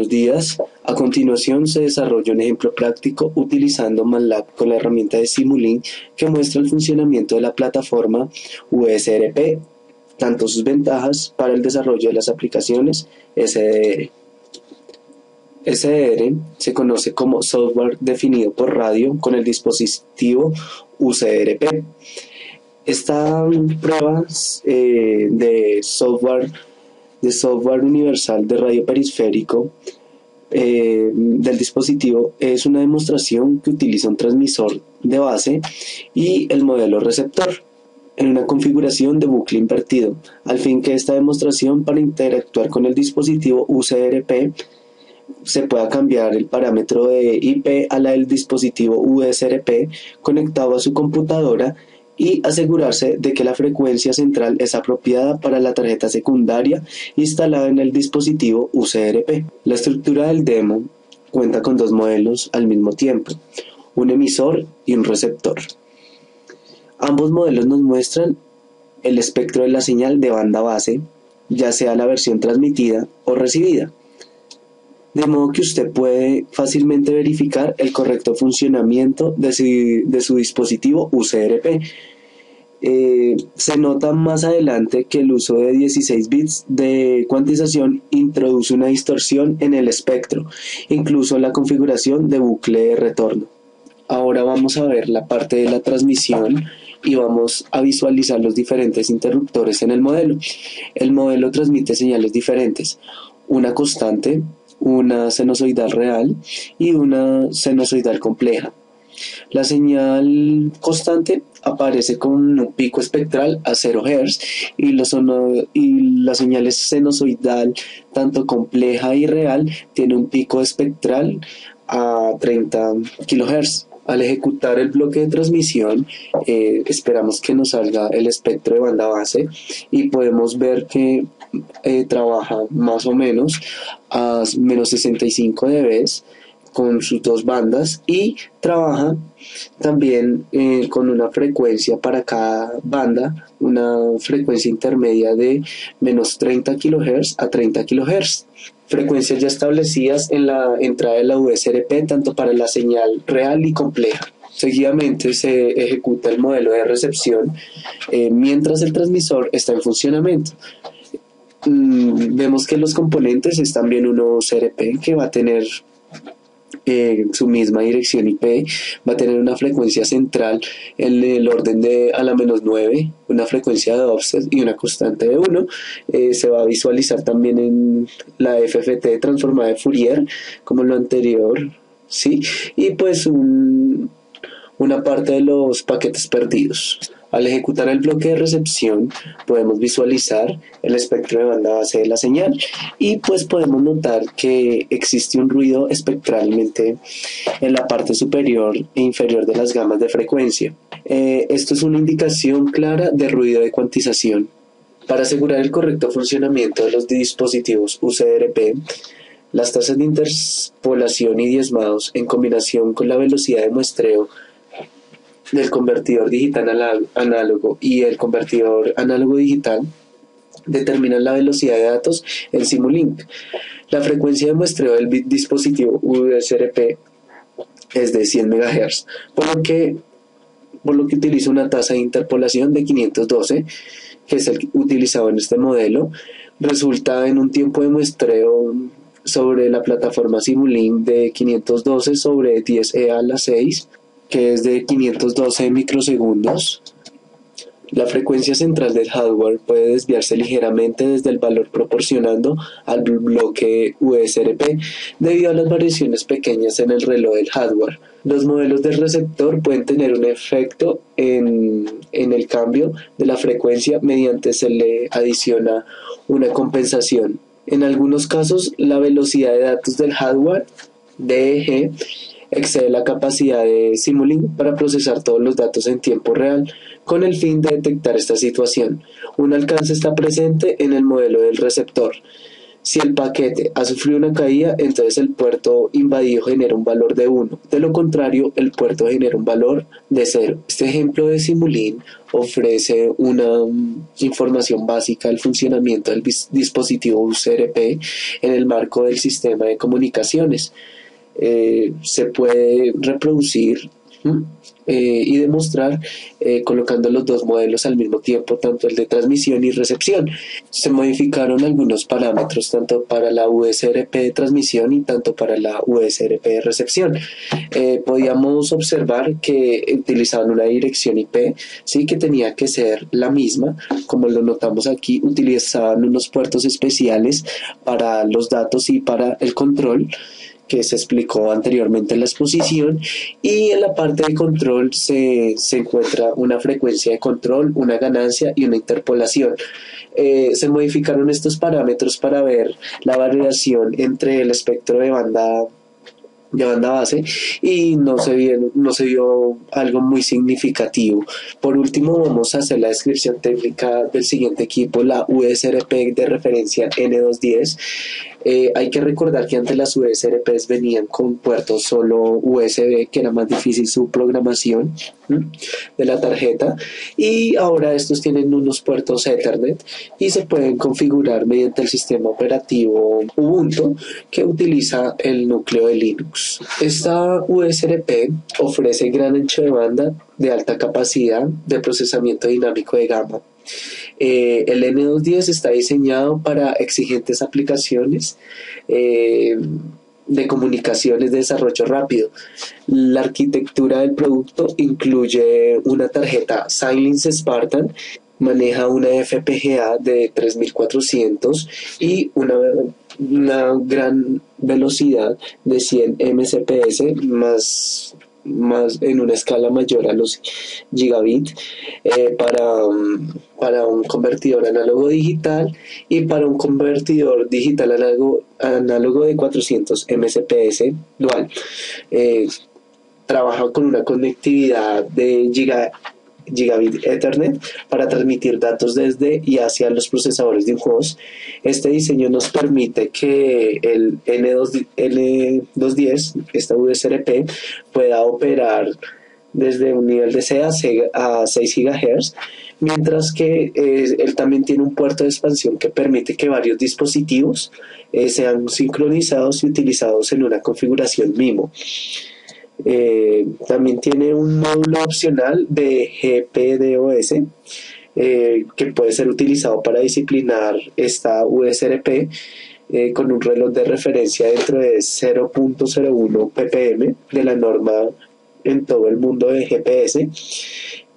Buenos días. A continuación se desarrolla un ejemplo práctico utilizando MATLAB con la herramienta de Simulink que muestra el funcionamiento de la plataforma USRP, tanto sus ventajas para el desarrollo de las aplicaciones SDR. SDR se conoce como software definido por radio con el dispositivo USRP. Esta prueba de software universal de radio periférico del dispositivo es una demostración que utiliza un transmisor de base y el modelo receptor en una configuración de bucle invertido, al fin que esta demostración para interactuar con el dispositivo USRP se pueda cambiar el parámetro de IP a la del dispositivo USRP conectado a su computadora y asegurarse de que la frecuencia central es apropiada para la tarjeta secundaria instalada en el dispositivo USRP. La estructura del demo cuenta con dos modelos al mismo tiempo, un emisor y un receptor. Ambos modelos nos muestran el espectro de la señal de banda base, ya sea la versión transmitida o recibida, de modo que usted puede fácilmente verificar el correcto funcionamiento de su dispositivo USRP. Se nota más adelante que el uso de 16 bits de cuantización introduce una distorsión en el espectro, incluso la configuración de bucle de retorno. Ahora vamos a ver la parte de la transmisión y vamos a visualizar los diferentes interruptores en el modelo. El modelo transmite señales diferentes, una constante, una sinusoidal real y una sinusoidal compleja. La señal constante aparece con un pico espectral a 0 Hz y la señal sinusoidal, tanto compleja y real, tiene un pico espectral a 30 kHz. Al ejecutar el bloque de transmisión, esperamos que nos salga el espectro de banda base y podemos ver que trabaja más o menos a menos 65 dB con sus dos bandas y trabaja también con una frecuencia para cada banda, una frecuencia intermedia de menos 30 kHz a 30 kHz. Frecuencias ya establecidas en la entrada de la USRP tanto para la señal real y compleja. Seguidamente se ejecuta el modelo de recepción mientras el transmisor está en funcionamiento. Vemos que los componentes es también un USRP que va a tener su misma dirección IP, va a tener una frecuencia central en el orden de a la menos 9, una frecuencia de offset y una constante de 1. Se va a visualizar también en la FFT transformada de Fourier como lo anterior, ¿sí? Y pues una parte de los paquetes perdidos. Al ejecutar el bloque de recepción podemos visualizar el espectro de banda base de la señal y pues podemos notar que existe un ruido espectralmente en la parte superior e inferior de las gamas de frecuencia. Esto es una indicación clara de ruido de cuantización. Para asegurar el correcto funcionamiento de los dispositivos USRP, las tasas de interpolación y diezmados en combinación con la velocidad de muestreo del convertidor digital análogo y el convertidor análogo digital determinan la velocidad de datos en Simulink. La frecuencia de muestreo del dispositivo USRP es de 100 MHz, por lo que utiliza una tasa de interpolación de 512, que es el utilizado en este modelo. Resulta en un tiempo de muestreo sobre la plataforma Simulink de 512 sobre 10e a la 6, que es de 512 microsegundos. La frecuencia central del hardware puede desviarse ligeramente desde el valor proporcionando al bloque USRP debido a las variaciones pequeñas en el reloj del hardware. Los modelos del receptor pueden tener un efecto en el cambio de la frecuencia mediante se le adiciona una compensación. En algunos casos, la velocidad de datos del hardware DEG excede la capacidad de Simulink para procesar todos los datos en tiempo real con el fin de detectar esta situación. Un alcance está presente en el modelo del receptor. Si el paquete ha sufrido una caída, entonces el puerto invadido genera un valor de 1. De lo contrario, el puerto genera un valor de 0. Este ejemplo de Simulink ofrece una información básica del funcionamiento del dispositivo USRP en el marco del sistema de comunicaciones. Se puede reproducir y demostrar colocando los dos modelos al mismo tiempo, tanto el de transmisión y recepción. Se modificaron algunos parámetros tanto para la USRP de transmisión y tanto para la USRP de recepción. Podíamos observar que utilizaban una dirección IP, ¿sí? Que tenía que ser la misma, como lo notamos aquí. Utilizaban unos puertos especiales para los datos y para el control, que se explicó anteriormente en la exposición, y en la parte de control se encuentra una frecuencia de control, una ganancia y una interpolación. Se modificaron estos parámetros para ver la variación entre el espectro de banda base y no se vio algo muy significativo. Por último, vamos a hacer la descripción técnica del siguiente equipo, la USRP de referencia N210. Hay que recordar que antes las USRPs venían con puertos solo USB, que era más difícil su programación de la tarjeta, y ahora estos tienen unos puertos Ethernet y se pueden configurar mediante el sistema operativo Ubuntu, que utiliza el núcleo de Linux. Esta USRP ofrece gran ancho de banda de alta capacidad de procesamiento dinámico de gama. El N210 está diseñado para exigentes aplicaciones de comunicaciones de desarrollo rápido. La arquitectura del producto incluye una tarjeta Xilinx Spartan, maneja una FPGA de 3400 y una gran velocidad de 100 Mbps más en una escala mayor a los gigabit, para un convertidor análogo digital y para un convertidor digital análogo de 400 Mbps dual. Trabaja con una conectividad de Gigabit Ethernet para transmitir datos desde y hacia los procesadores de un host. Este diseño nos permite que el N210, esta USRP, pueda operar desde un nivel de C a 6 GHz, mientras que él también tiene un puerto de expansión que permite que varios dispositivos sean sincronizados y utilizados en una configuración MIMO. También tiene un módulo opcional de GPDOS que puede ser utilizado para disciplinar esta USRP con un reloj de referencia dentro de 0.01 ppm de la norma en todo el mundo de GPS,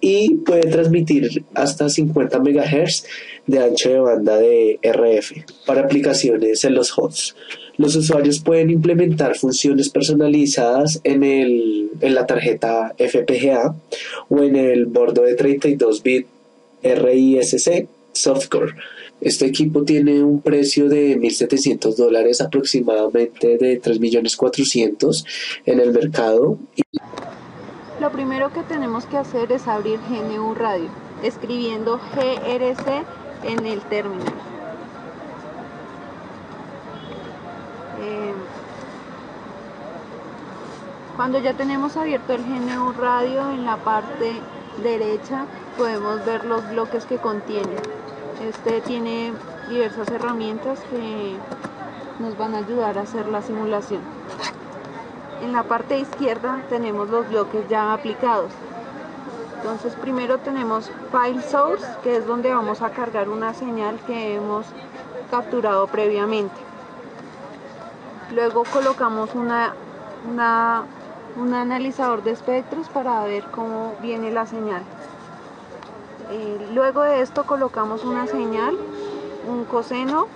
y puede transmitir hasta 50 MHz de ancho de banda de RF para aplicaciones en los hosts. Los usuarios pueden implementar funciones personalizadas en la tarjeta FPGA o en el bordo de 32 bit RISC software. Este equipo tiene un precio de $1,700 aproximadamente, de 3.400.000 en el mercado. Lo primero que tenemos que hacer es abrir GNU Radio, escribiendo GRC en el terminal. Cuando ya tenemos abierto el GNU Radio, en la parte derecha podemos ver los bloques que contiene. Este tiene diversas herramientas que nos van a ayudar a hacer la simulación. En la parte izquierda tenemos los bloques ya aplicados. Entonces primero tenemos File Source, que es donde vamos a cargar una señal que hemos capturado previamente. Luego colocamos un analizador de espectros para ver cómo viene la señal. Luego de esto colocamos una señal, un coseno.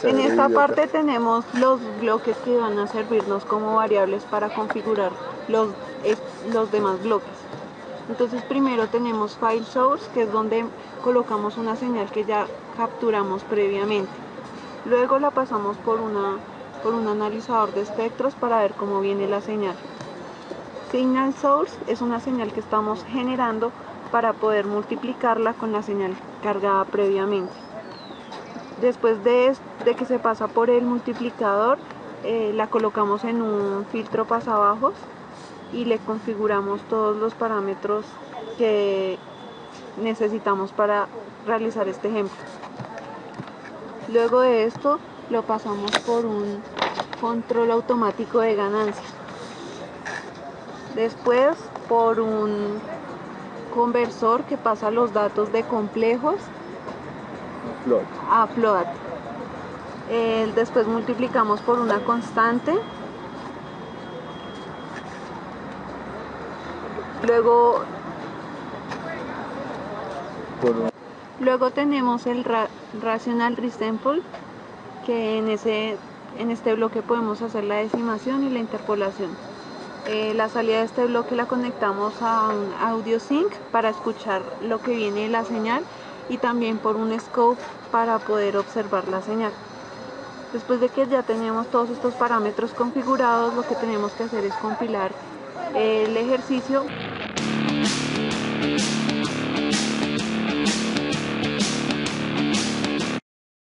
En esta parte tenemos los bloques que van a servirnos como variables para configurar los demás bloques. Entonces primero tenemos File Source, que es donde colocamos una señal que ya capturamos previamente. Luego la pasamos por un analizador de espectros para ver cómo viene la señal. Signal Source es una señal que estamos generando para poder multiplicarla con la señal cargada previamente. Después de de que se pasa por el multiplicador, la colocamos en un filtro pasabajos y le configuramos todos los parámetros que necesitamos para realizar este ejemplo. Luego de esto lo pasamos por un control automático de ganancia. Después por un conversor que pasa los datos de complejos a float. Después multiplicamos por una constante. Luego tenemos el Rational Resample, que en este bloque podemos hacer la decimación y la interpolación. La salida de este bloque la conectamos a un audio sync para escuchar lo que viene de la señal y también por un scope para poder observar la señal. Después de que ya tenemos todos estos parámetros configurados, lo que tenemos que hacer es compilar el ejercicio.